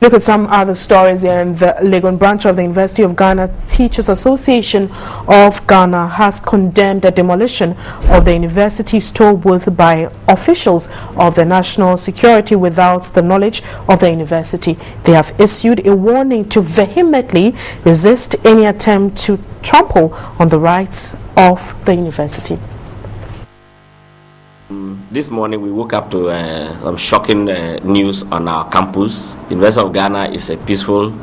Look at some other stories here. In the Legon branch of the University of Ghana, Teachers Association of Ghana has condemned the demolition of the university's toll booth by officials of the national security without the knowledge of the university. They have issued a warning to vehemently resist any attempt to trample on the rights of the university. This morning we woke up to some shocking news on our campus. University of Ghana is a peaceful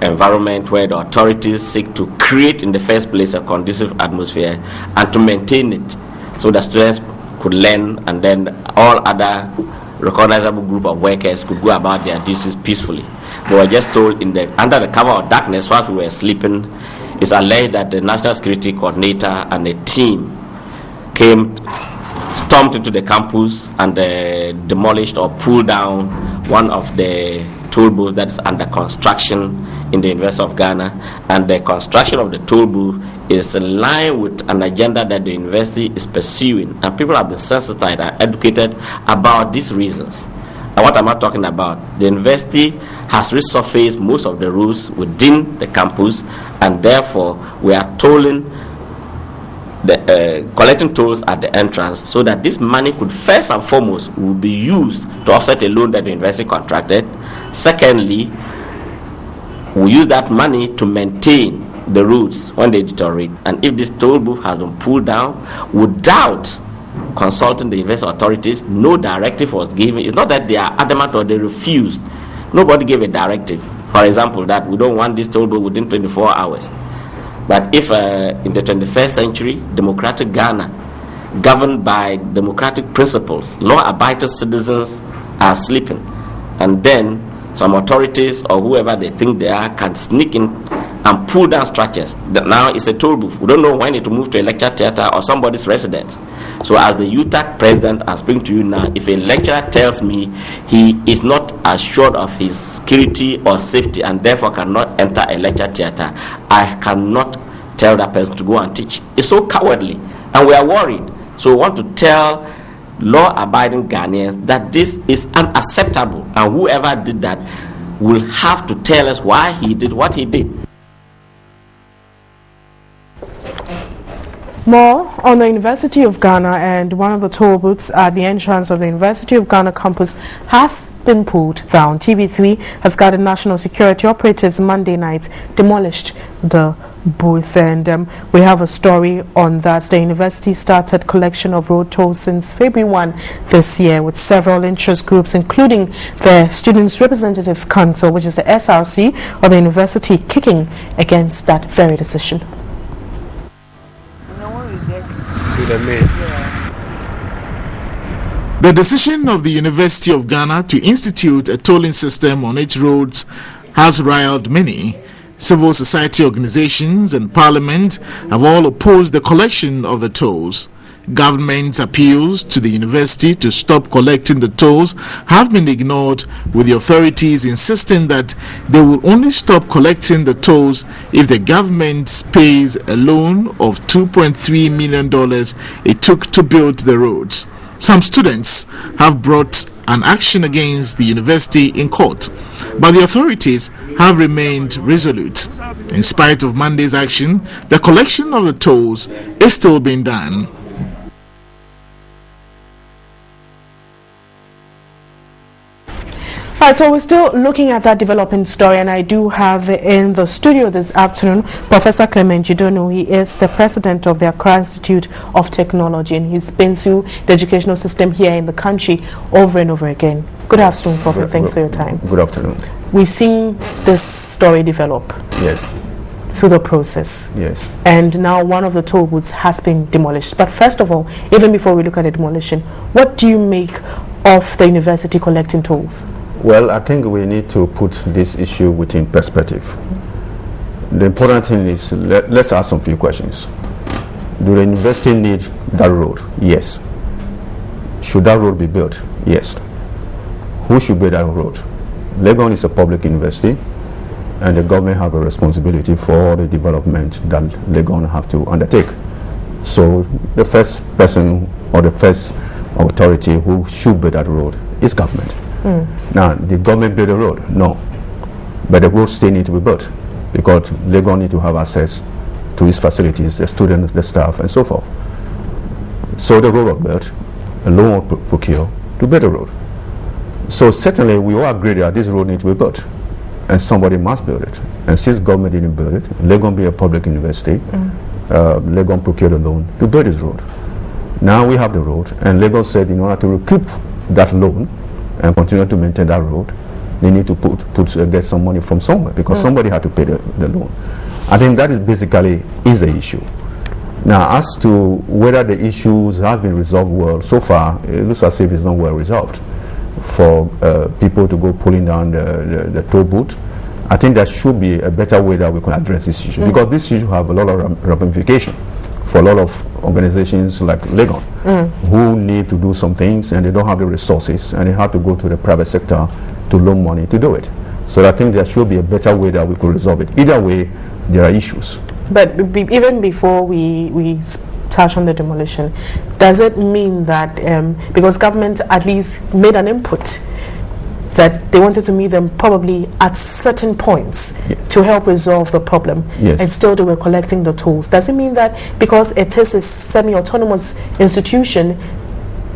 environment where the authorities seek to create in the first place a conducive atmosphere and to maintain it so that students could learn, and then all other recognizable group of workers could go about their duties peacefully. We were just told under the cover of darkness while we were sleeping, it's alleged that the National Security Coordinator and a team stormed into the campus and demolished or pulled down one of the toll booths that is under construction in the University of Ghana. And the construction of the toll booth is in line with an agenda that the university is pursuing. And people have been sensitized and educated about these reasons. And what am I talking about? The university has resurfaced most of the roads within the campus, and therefore we are collecting tolls at the entrance so that this money could first and foremost will be used to offset a loan that the university contracted. Secondly, we use that money to maintain the roads when they deteriorate. And if this toll booth has been pulled down without consulting the university authorities, no directive was given. It's not that they are adamant or they refused. Nobody gave a directive, for example, that we don't want this toll booth within 24 hours. But if in the 21st century, democratic Ghana, governed by democratic principles, law-abiding citizens are sleeping, and then some authorities or whoever they think they are can sneak in and pull down structures. Now it's a toll booth. We don't know when it will move to a lecture theater or somebody's residence. So as the UTAC president, I'm speaking to you now, if a lecturer tells me he is not assured of his security or safety and therefore cannot enter a lecture theater, I cannot tell that person to go and teach. It's so cowardly, and we are worried. So we want to tell law-abiding Ghanaians that this is unacceptable, and whoever did that will have to tell us why he did what he did. More on the University of Ghana, and one of the toll booths at the entrance of the University of Ghana campus has been pulled down. TV3 has gathered national security operatives Monday night demolished the booth, and we have a story on that. The university started collection of road tolls since February 1 this year with several interest groups, including the Students' Representative Council, which is the SRC of the university, kicking against that very decision. The decision of the University of Ghana to institute a tolling system on its roads has riled many. Civil society organizations and parliament have all opposed the collection of the tolls. Government's appeals to the university to stop collecting the tolls have been ignored, with the authorities insisting that they will only stop collecting the tolls if the government pays a loan of $2.3 million it took to build the roads. Some students have brought an action against the university in court, but the authorities have remained resolute. In spite of Monday's action, the collection of the tolls is still being done. Right, so we're still looking at that developing story, and I do have in the studio this afternoon Professor Clement Jidono. He is the president of the Accra Institute of Technology, and he's been through the educational system here in the country over and over again. Good afternoon, Professor. Thanks for your time. Good afternoon. We've seen this story develop. Yes. Through the process. Yes. And now one of the toll booths has been demolished. But first of all, even before we look at the demolition, what do you make of the university collecting tolls? Well, I think we need to put this issue within perspective. The important thing is, let's ask some few questions. Do the university need that road? Yes. Should that road be built? Yes. Who should build that road? Legon is a public university, and the government have a responsibility for all the development that Legon have to undertake. So the first person or the first authority who should build that road is government. Now, did government build a road? No. but the roads still need to be built because Lagos need to have access to its facilities, the students, the staff, and so forth. So the road was built, a loan was procured to build the road. So certainly we all agree that this road needs to be built, and somebody must build it. And since government didn't build it, Lagos being a public university, Lagos procured a loan to build this road. Now we have the road, and Lagos said in order to recoup that loan and continue to maintain that road, they need to get some money from somewhere because somebody had to pay the loan. I think that is basically is the issue. Now, as to whether the issues have been resolved well, so far it looks as if it's not well resolved. For people to go pulling down the toll booth, I think there should be a better way that we can address this issue because this issue have a lot of ramification for a lot of organizations like Lagos who need to do some things and they don't have the resources and they have to go to the private sector to loan money to do it. So I think there should be a better way that we could resolve it. Either way, there are issues. But even before we touch on the demolition, does it mean that because government at least made an input that they wanted to meet them probably at certain points to help resolve the problem, and still they were collecting the tolls, does it mean that because it is a semi-autonomous institution,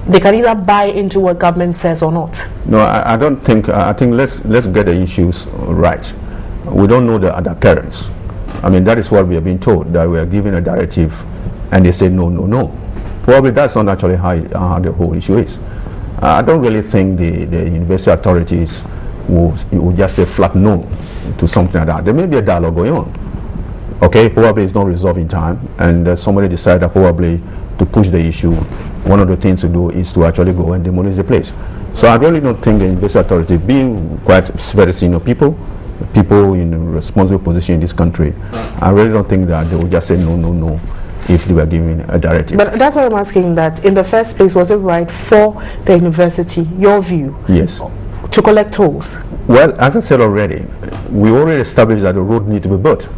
they can either buy into what government says or not? No, I don't think. I think let's get the issues right. We don't know the undercurrents. I mean, that is what we have been told, that we are given a directive and they say no, no, no. Probably that's not actually how the whole issue is. I don't really think the university authorities will just say flat no to something like that. There may be a dialogue going on. Okay, probably it's not resolved in time and somebody decided probably to push the issue. One of the things to do is to actually go and demolish the place. So I really don't think the university authority, being quite very senior people in a responsible position in this country, I really don't think that they will just say no, no, no if they were given a directive. But that's why I'm asking that in the first place, was it right for the university, your view, to collect tolls? Well, as I said already, we already established that the road needs to be built.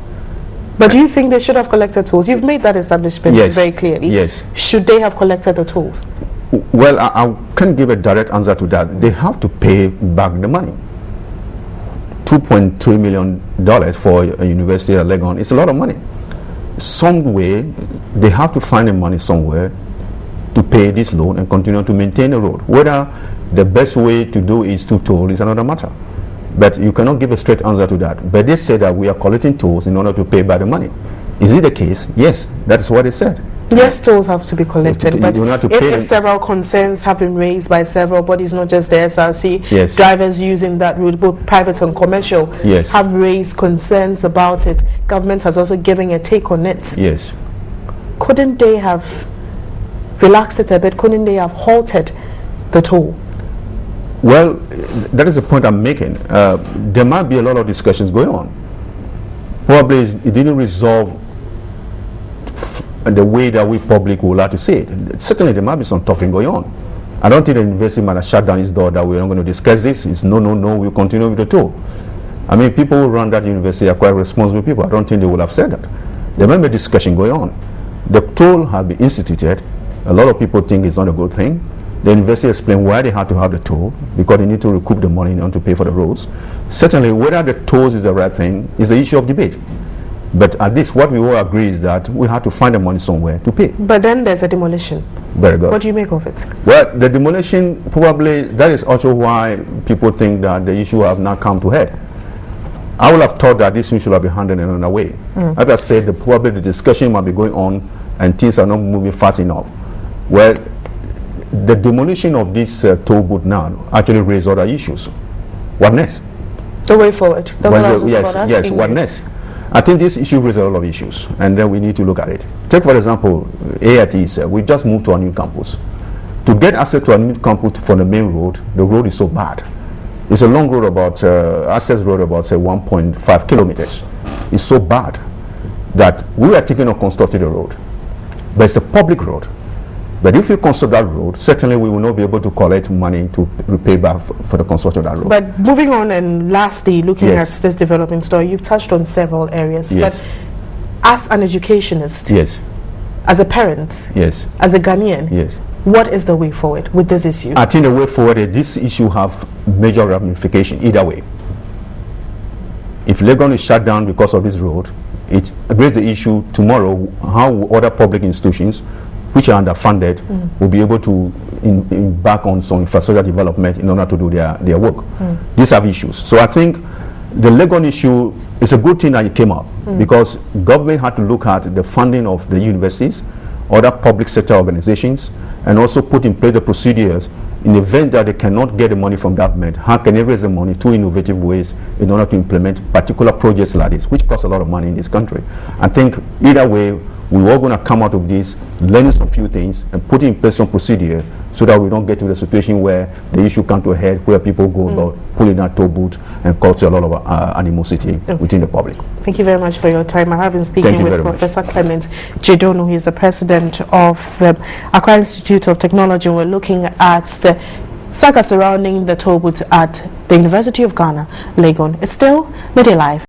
But do you think they should have collected tolls? You've made that establishment very clearly. Yes. Should they have collected the tolls? Well, I can't give a direct answer to that. They have to pay back the money. $2.3 million for a university at Legon is a lot of money. Some way, they have to find the money somewhere to pay this loan and continue to maintain the road. Whether the best way to do is to toll is another matter. But you cannot give a straight answer to that. But they said that we are collecting tolls in order to pay back the money. Is it the case? Yes, that's what they said. Yes, tolls have to be collected, but if several concerns have been raised by several bodies, not just the SRC, drivers using that route, both private and commercial, have raised concerns about it. Government has also given a take on it. Yes. Couldn't they have relaxed it a bit? Couldn't they have halted the toll? Well, that is the point I'm making. There might be a lot of discussions going on. Probably it didn't resolve the way that we public would like to see it. Certainly there might be some talking going on. I don't think the university might have shut down its door that we're not going to discuss this. It's no, no, no, we'll continue with the toll. I mean, people who run that university are quite responsible people. I don't think they would have said that. There might be a discussion going on. The toll has been instituted. A lot of people think it's not a good thing. The university explained why they had to have the toll, because they need to recoup the money in order to pay for the roads. Certainly, whether the tolls is the right thing is the issue of debate. But at least what we all agree is that we have to find the money somewhere to pay. But then there's a demolition. Very good. What do you make of it? Well, the demolition, probably, that is also why people think that the issue have not come to head. I would have thought that this issue should have been handled in another way. As I said, probably the discussion might be going on and things are not moving fast enough. Well, the demolition of this toll booth now actually raised other issues. What next? The way forward. Yes, what next? I think this issue raises a lot of issues, and then we need to look at it. Take, for example, AIT, we just moved to a new campus. To get access to a new campus from the main road, the road is so bad. It's a long road, about access road about say 1.5 kilometers. It's so bad that we are thinking of constructing the road, but it's a public road. But if we construct that road, certainly we will not be able to collect money to repay back for the construction of that road. But moving on, and lastly, looking at this development story, you've touched on several areas. But as an educationist, as a parent, as a Ghanaian, what is the way forward with this issue? I think the way forward is this issue have major ramification either way. If Legon is shut down because of this road, it raises the issue tomorrow how other public institutions which are underfunded will be able to embark on some infrastructure development in order to do their work. These have issues. So I think the Legon issue is a good thing that it came up because government had to look at the funding of the universities, other public sector organizations, and also put in place the procedures in the event that they cannot get the money from government. How can they raise the money through innovative ways in order to implement particular projects like this, which cost a lot of money in this country? I think either way, we're all going to come out of this, learning some few things, and put in place some procedure so that we don't get to the situation where the issue comes to a head, where people go about pulling out toll booth and cause a lot of animosity within the public. Thank you very much for your time. I have been speaking with Professor Clement Jedonu. He is the president of the Accra Institute of Technology. We're looking at the saga surrounding the toll booth at the University of Ghana, Legon. It's still Midday Live.